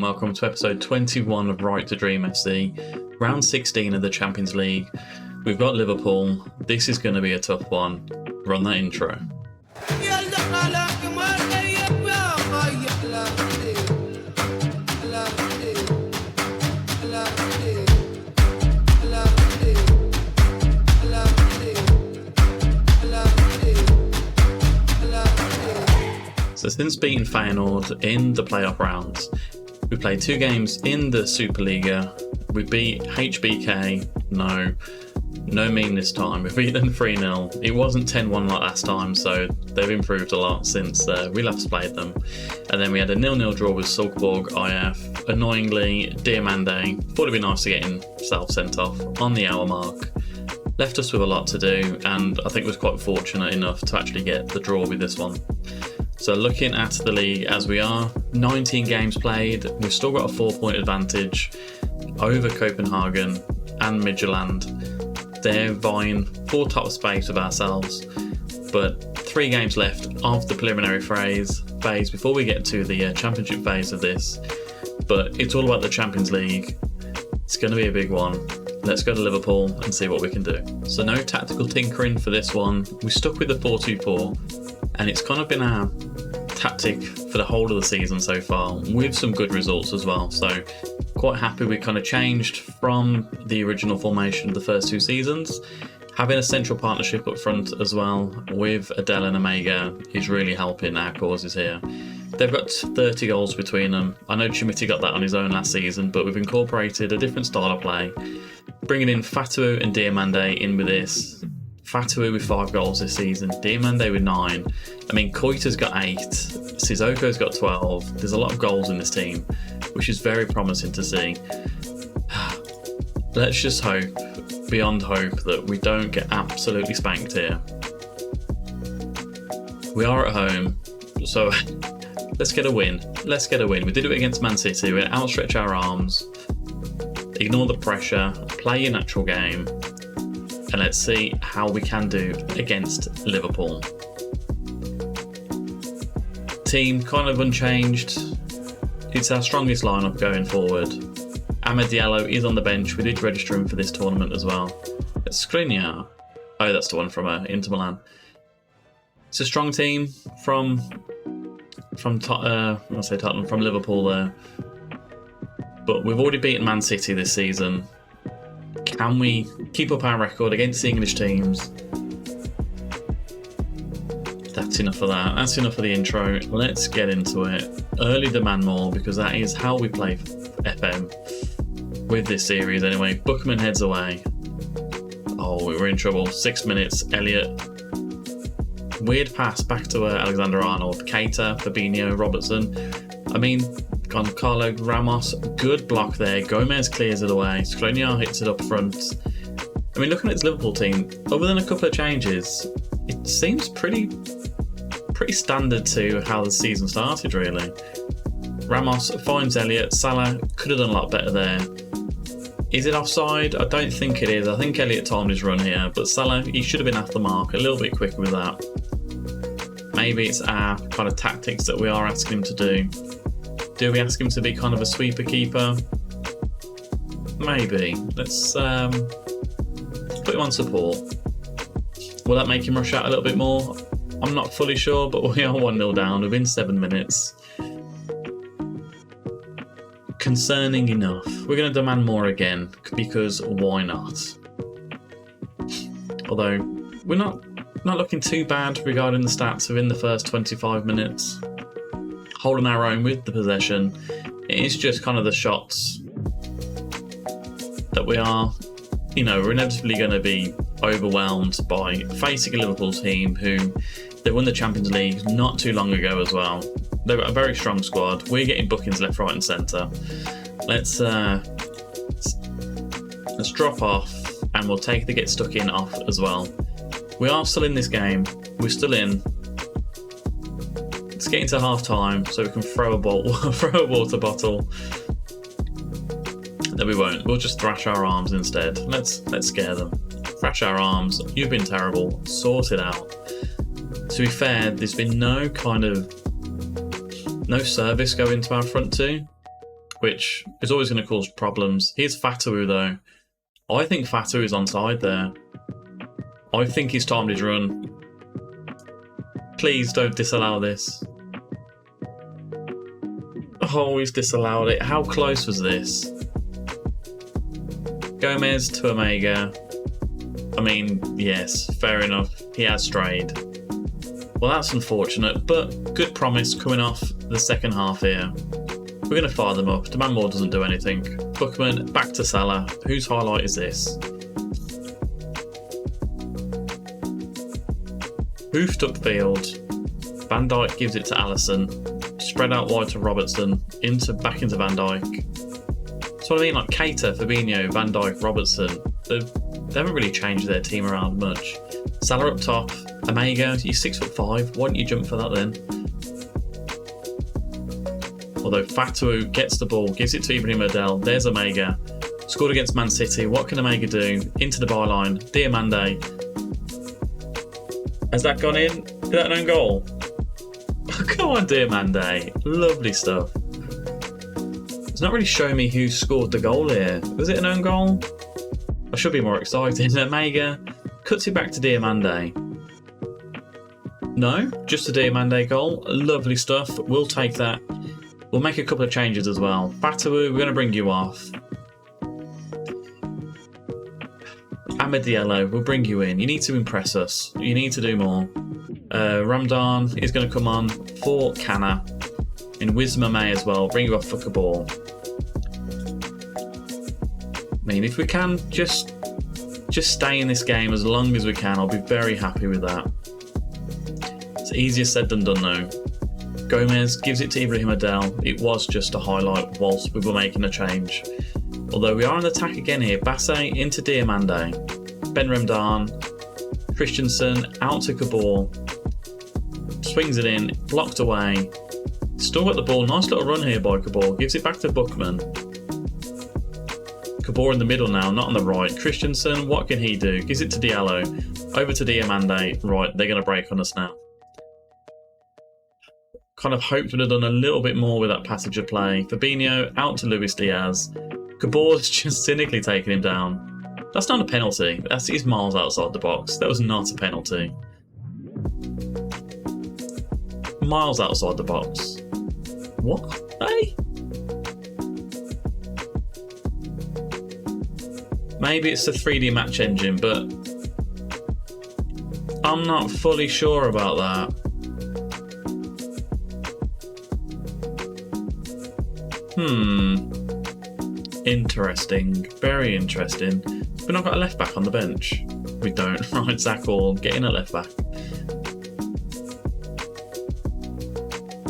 welcome to episode 21 of Right to Dream FC, round 16 of the Champions League. We've got Liverpool. This is going to be a tough one. Run that intro. So since beating Feyenoord in the playoff rounds, we played 2 games in the Superliga. We beat HBK, no mean this time. We beat them 3-0. It wasn't 10-1 like last time, so they've improved a lot since we last played them. And then we had a 0-0 draw with Salzburg IF. Annoyingly, Diamande thought it'd be nice to get himself sent off on the hour mark. Left us with a lot to do, and I think was quite fortunate enough to actually get the draw with this one. So looking at the league as we are, 19 games played, we've still got a 4-point advantage over Copenhagen and Midtjylland. They're vying for top space with ourselves, but 3 games left of the preliminary phase before we get to the championship phase of this. But it's all about the Champions League. It's going to be a big one. Let's go to Liverpool and see what we can do. So no tactical tinkering for this one. We stuck with the 4-2-4. And it's kind of been our tactic for the whole of the season so far, with some good results as well. So quite happy we kind of changed from the original formation of the first 2 seasons. Having a central partnership up front as well with Adele and Omega is really helping our causes here. They've got 30 goals between them. I know Chimiti got that on his own last season, but we've incorporated a different style of play. Bringing in Fatu and Diamande in with this. Fatu with 5 goals this season, Diamande with 9. I mean, Koita's got 8, Sissoko's got 12. There's a lot of goals in this team, which is very promising to see. Let's just hope, beyond hope, that we don't get absolutely spanked here. We are at home, so let's get a win. Let's get a win. We did it against Man City. We outstretch our arms, ignore the pressure, play your natural game. And let's see how we can do against Liverpool. Team kind of unchanged. It's our strongest lineup going forward. Amad Diallo is on the bench. We did register him for this tournament as well. Skriniar. Oh, that's the one from Inter Milan. It's a strong team from Liverpool there. But we've already beaten Man City this season. Can we keep up our record against the English teams? That's enough of that. That's enough of the intro. Let's get into it. Early demand more, because that is how we play FM with this series anyway. Bookman heads away. Oh, we're in trouble. 6 minutes. Elliott. Weird pass back to Alexander-Arnold. Keita, Fabinho, Robertson. I mean, Carlo Ramos, good block there. Gomez clears it away. Skriniar hits it up front. I mean, looking at this Liverpool team, other than a couple of changes, it seems pretty standard to how the season started, really. Ramos finds Elliott. Salah could have done a lot better there. Is it offside? I don't think it is. I think Elliott timed his run here, but Salah, he should have been after the mark a little bit quicker with that. Maybe it's our kind of tactics that we are asking him to do. Do we ask him to be kind of a sweeper keeper? Maybe. Let's put him on support. Will that make him rush out a little bit more? I'm not fully sure, but we are 1-0 down within 7 minutes. Concerning enough. We're going to demand more again, because why not? Although, we're not looking too bad regarding the stats within the first 25 minutes. Holding our own with the possession. It's just kind of the shots that we are, we're inevitably going to be overwhelmed by facing a Liverpool team who they won the Champions League not too long ago as well. They've got a very strong squad. We're getting bookings left, right and centre. Let's drop off, and we'll take the get stuck in off as well. We are still in this game. We're still in. Let's get into half time so we can throw a water bottle. No, we won't. We'll just thrash our arms instead. Let's scare them. Thrash our arms. You've been terrible. Sort it out. To be fair, there's been no service going to our front two. which is always going to cause problems. Here's Fatawu, though. I think Fatawu is onside there. I think he's timed his run. Please don't disallow this. Oh, he's disallowed it. How close was this? Gomez to Omega. I mean, yes, fair enough. He has strayed. Well, that's unfortunate, but good promise coming off the second half here. We're going to fire them up. Demand more doesn't do anything. Bookman, back to Salah. Whose highlight is this? Hoofed upfield. Van Dijk gives it to Alisson. Spread out wide to Robertson. Back into Van Dijk. So what I mean, like Keita, Fabinho, Van Dijk, Robertson. They haven't really changed their team around much. Salah up top. Omega, you're 6'5". Why don't you jump for that then? Although Fatawu gets the ball, gives it to Ibrahim Adel. There's Omega. Scored against Man City. What can Omega do? Into the byline. Diomande. Has that gone in? Is that an own goal? Come on, Diomande. Lovely stuff. It's not really showing me who scored the goal here. Was it an own goal? I should be more excited. Omega cuts it back to Diomande. No, just a Diomande goal. Lovely stuff. We'll take that. We'll make a couple of changes as well. Fatawu, we're going to bring you off. Ahmed Diallo, we'll bring you in. You need to impress us. You need to do more. Ramdan is going to come on for Kana. And Wisma May as well. Bring you off for Kabul. I mean, if we can just stay in this game as long as we can, I'll be very happy with that. It's easier said than done though. Gomez gives it to Ibrahim Adel. It was just a highlight whilst we were making a change. Although we are on the attack again here. Basse into Diomande. Ben Remdan. Christensen out to Kabul. Swings it in. Blocked away. Still got the ball. Nice little run here by Kabul. Gives it back to Bookman. Kabul in the middle now, not on the right. Christensen, what can he do? Gives it to Diallo. Over to Diomande. Right, they're going to break on us now. Kind of hoped we'd have done a little bit more with that passage of play. Fabinho out to Luis Diaz. Kabul's just cynically taking him down. That's not a penalty. He's miles outside the box. That was not a penalty. Miles outside the box. What? Hey? Maybe it's the 3D match engine, but I'm not fully sure about that. Interesting. Very interesting. We've not got a left back on the bench. We don't. Right, Zach Hall, get in a left back.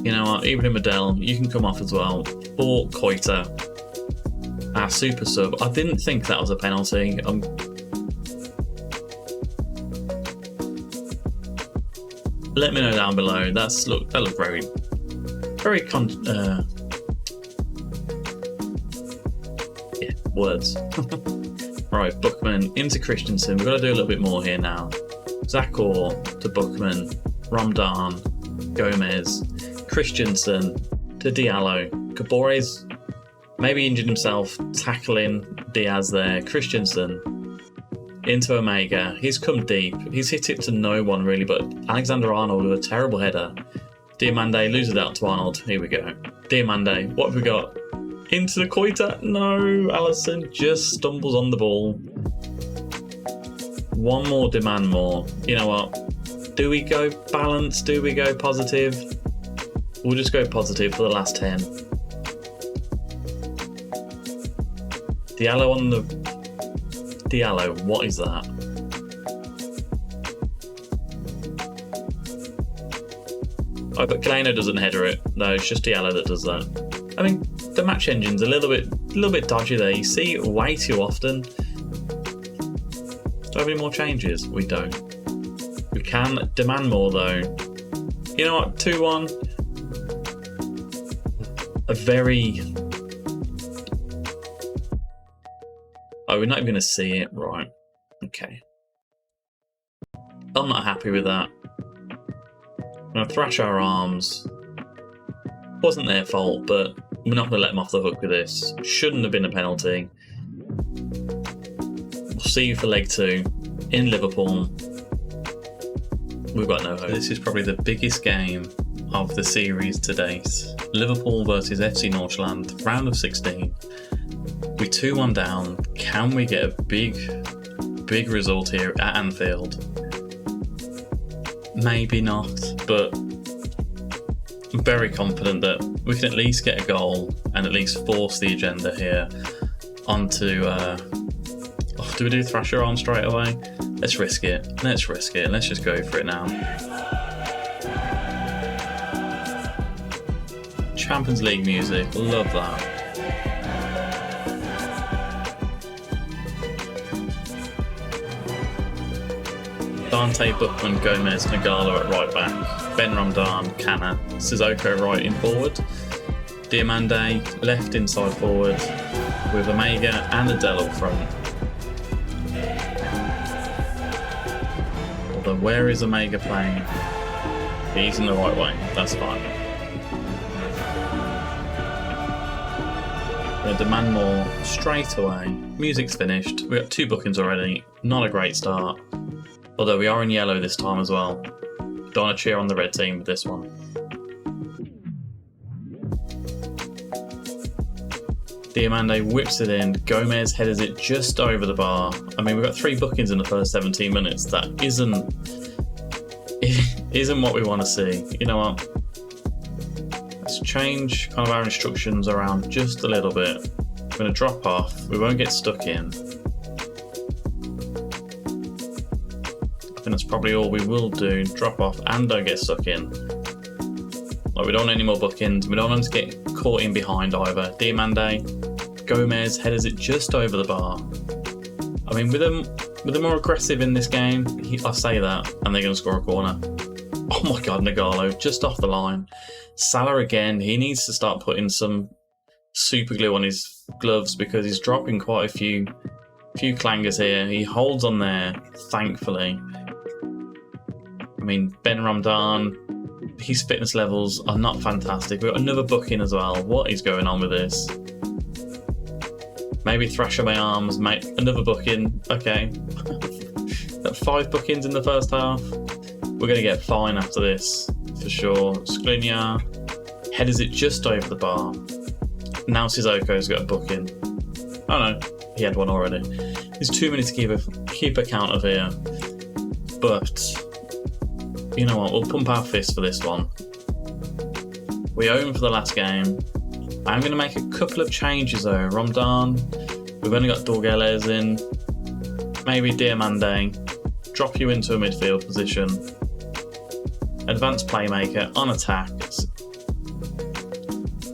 You know what, Ibrahim Adel, you can come off as well. For Koita, our super sub. I didn't think that was a penalty. Let me know down below. That looked very words. Right, Bookman into Christensen. We've got to do a little bit more here now. Zakor to Bookman. Ramdan. Gomez. Christensen to Diallo. Kabores maybe injured himself tackling Diaz there. Christensen into Omega. He's come deep. He's hit it to no one really, but Alexander Arnold with a terrible header. Diomande loses it out to Arnold. Here we go. Diomande, what have we got? Into the Koita. No, Alisson just stumbles on the ball. One more, demand more. You know what? Do we go balance? Do we go positive? We'll just go positive for the last 10. Diallo on the... Diallo, what is that? Oh, but Galeno doesn't header it. No, it's just Diallo that does that. I mean, the match engine's a little bit dodgy there. You see it way too often. Do we have any more changes? We don't. We can demand more though. You know what? 2-1. A very... Oh, we're not even going to see it. Right. Okay. I'm not happy with that. I'm going to thrash our arms. Wasn't their fault, but we're not going to let them off the hook with this. Shouldn't have been a penalty. We'll see you for leg 2 in Liverpool. We've got no hope. This is probably the biggest game of the series to date. Liverpool versus FC Nordsjælland, round of 16. We're 2-1 down. Can we get a big result here at Anfield? Maybe not, but I'm very confident that we can at least get a goal and at least force the agenda here onto... do we do Thrasher arm straight away? Let's risk it. Let's risk it. Let's just go for it now. Champions League music. Love that. Dante, Buckman, Gomez, Nagalo at right back. Ben Ramadan, Kana, Sissoko right in forward. Diamande left inside forward with Omega and Adele up front. Although where is Omega playing? He's in the right way, that's fine. We'll demand more straight away. Music's finished. We've got 2 bookings already. Not a great start. Although we are in yellow this time as well. Don't want to cheer on the red team with this one. Diamande whips it in. Gomez headers it just over the bar. I mean, we've got 3 bookings in the first 17 minutes. That isn't what we want to see. You know what? Let's change kind of our instructions around just a little bit. We're going to drop off. We won't get stuck in. I think that's probably all we will do. Drop off and don't get stuck in. Like, we don't want any more bookings. We don't want them to get caught in behind either. Diamande, Gomez headers it just over the bar. I mean, with them more aggressive in this game, I say that, and they're going to score a corner. Oh my God, Nagalo, just off the line. Salah again, he needs to start putting some super glue on his gloves because he's dropping quite a few clangers here. He holds on there, thankfully. I mean, Ben Ramadan, his fitness levels are not fantastic. We've got another booking as well. What is going on with this? Maybe Thrasher my arms, mate. Another booking. Okay. Got 5 bookings in the first half. We're going to get fine after this, for sure. Skriniar headers it just over the bar. Now Sissoko's got a booking. Oh no, he had one already. There's too many to keep account of here. But, you know what, we'll pump our fist for this one. We own for the last game. I'm going to make a couple of changes though. Ramadan, we've only got Dorgeles in. Maybe Diamande. Drop you into a midfield position. Advanced playmaker on attack.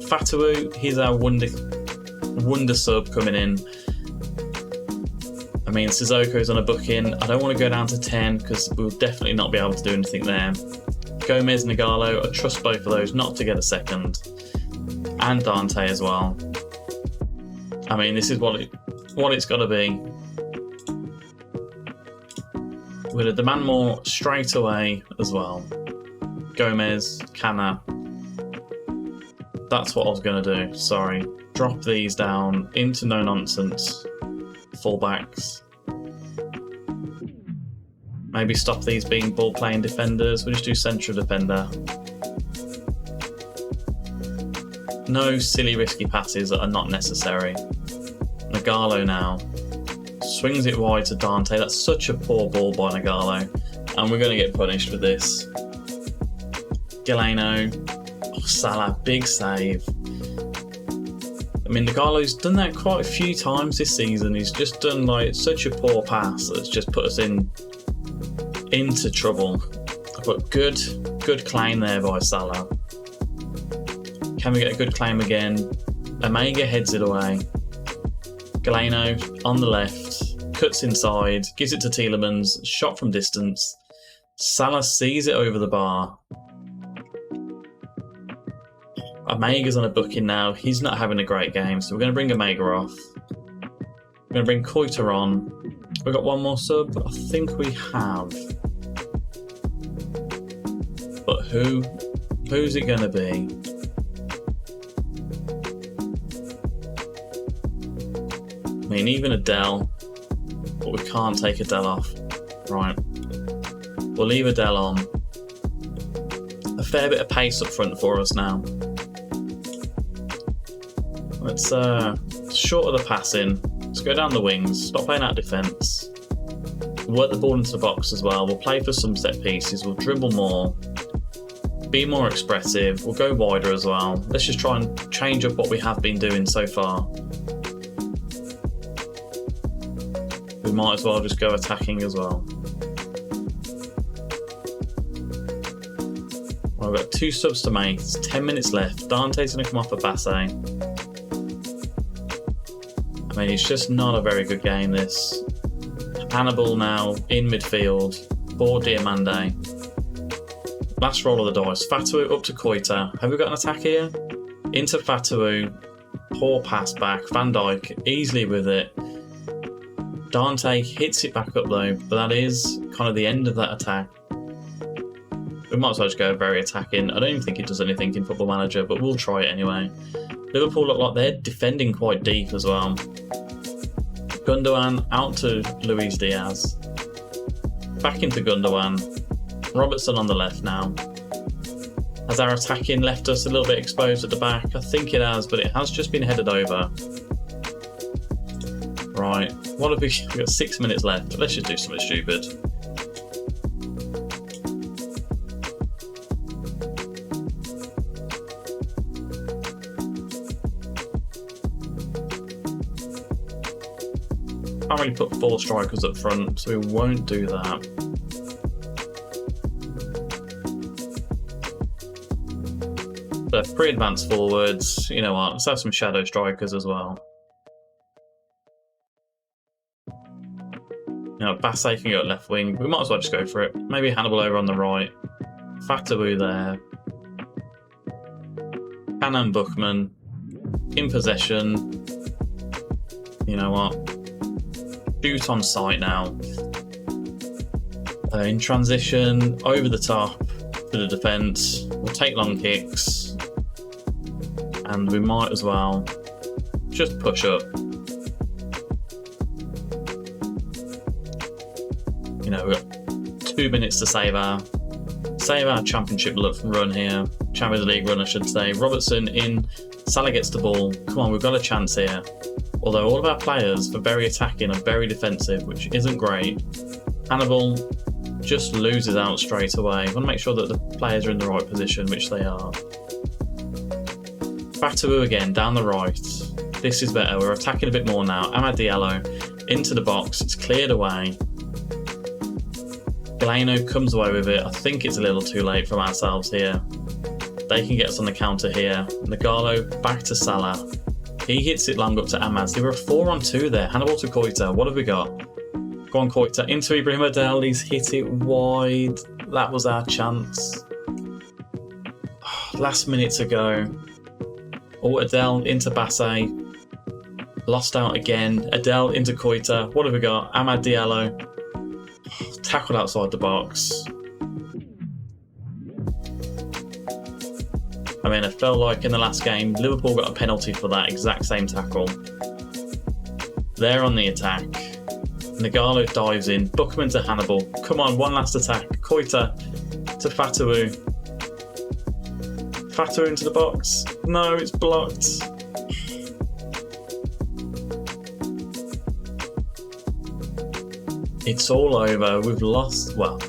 Fatawu, he's our wonder sub coming in. I mean, Sissoko's on a booking. I don't want to go down to 10 because we'll definitely not be able to do anything there. Gomez, Nagalo, I trust both of those not to get a second. And Dante as well. I mean, this is what it's got to be. We're going to demand more straight away as well. Gomez, Kana. That's what I was going to do. Sorry. Drop these down into no nonsense. Fullbacks. Maybe stop these being ball playing defenders. We'll just do central defender. No silly risky passes that are not necessary. Nagalo now. Swings it wide to Dante. That's such a poor ball by Nagalo. And we're going to get punished with this. Galeno. Oh, Salah, big save. I mean, Nagalo's done that quite a few times this season. He's just done like such a poor pass that's just put us into trouble. But good claim there by Salah. Can we get a good claim again? Omega heads it away. Galeno on the left, cuts inside, gives it to Tielemans, shot from distance. Salah sees it over the bar. Omega's on a booking now. He's not having a great game, so we're going to bring Omega off. We're going to bring Koiter on. We've got one more sub. I think we have. But who's it going to be? mean, even Adele, but we can't take Adele off. Right. We'll leave Adele on. A fair bit of pace up front for us now. Let's shorter the passing. Let's go down the wings. Stop playing out defence. Work the ball into the box as well. We'll play for some set pieces. We'll dribble more. Be more expressive. We'll go wider as well. Let's just try and change up what we have been doing so far. We might as well just go attacking as well. Well, we've got 2 subs to make. It's 10 minutes left. Dante's going to come off for Basse. I mean, it's just not a very good game, this. Hannibal now in midfield for Diamande. Last roll of the dice. Fatawu up to Koita. Have we got an attack here? Into Fatawu. Poor pass back. Van Dijk easily with it. Dante hits it back up though, but that is kind of the end of that attack. We might as well just go very attacking. I don't even think it does anything in Football Manager, but we'll try it anyway. Liverpool look like they're defending quite deep as well. Gundogan out to Luis Diaz. Back into Gundogan. Robertson on the left now. Has our attacking left us a little bit exposed at the back? I think it has, but it has just been headed over. Right, what have we've got 6 minutes left. Let's just do something stupid. Can't really put 4 strikers up front, so we won't do that. But 3 advanced forwards, you know what, let's have some shadow strikers as well. You know, Basse can go at left wing. We might as well just go for it. Maybe Hannibal over on the right. Fatawu there. Canan Buchman in possession. You know what? Shoot on sight now. In transition, over the top to the defence. We'll take long kicks. And we might as well just push up. You know, we've got 2 minutes to save our championship run here. Champions League run, I should say. Robertson in. Salah gets the ball. Come on, we've got a chance here. Although all of our players are very attacking and very defensive, which isn't great. Hannibal just loses out straight away. We want to make sure that the players are in the right position, which they are. Fatawu again, down the right. This is better. We're attacking a bit more now. Amad Diallo into the box. It's cleared away. Galeno comes away with it. I think it's a little too late from ourselves here. They can get us on the counter here. Nagalo back to Salah. He hits it long up to Amaz. There were a 4-on-2 there. Hannibal to Koita. What have we got? Go on, Koita. Into Ibrahim Adel. He's hit it wide. That was our chance. Last minute to go. Oh, Adel into Basse. Lost out again. Adel into Koita. What have we got? Amad Diallo. Tackled outside the box. I mean, I felt like in the last game, Liverpool got a penalty for that exact same tackle. They're on the attack. Nagalo dives in. Buchman to Hannibal. Come on, one last attack. Koita to Fatawu. Fatawu into the box. No, it's blocked. It's all over. We've lost. Well,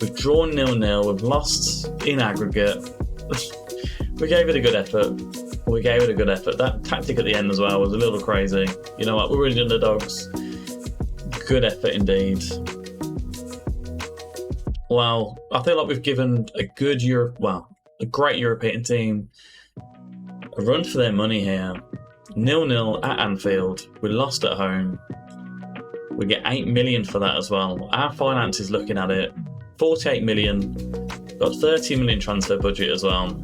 we've drawn 0-0. We've lost in aggregate. We gave it a good effort. That tactic at the end as well was a little crazy. You know what? We're really underdogs. Good effort indeed. Well, I feel like we've given a great European team a run for their money here. 0-0 at Anfield. We lost at home. We get 8 million for that as well. Our finances looking at it. 48 million. Got 30 million transfer budget as well.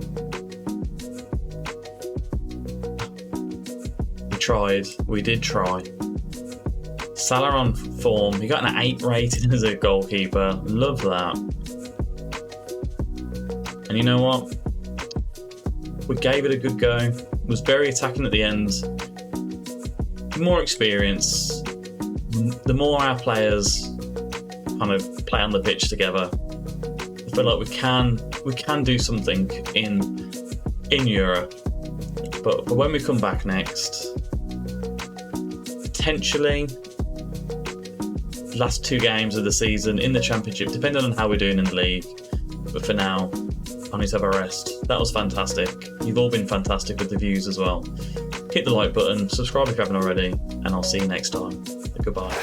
We did try. Salah on form. He got an 8 rating as a goalkeeper. Love that. And you know what? We gave it a good go. Was very attacking at the end. more experience, the more our players kind of play on the pitch together, I feel like we can do something in Europe. But when we come back next, potentially last 2 games of the season in the Championship, depending on how we're doing in the league. But for now, I need to have a rest. That was fantastic. You've all been fantastic with the views as well. Hit the like button, subscribe if you haven't already, and I'll see you next time. Goodbye.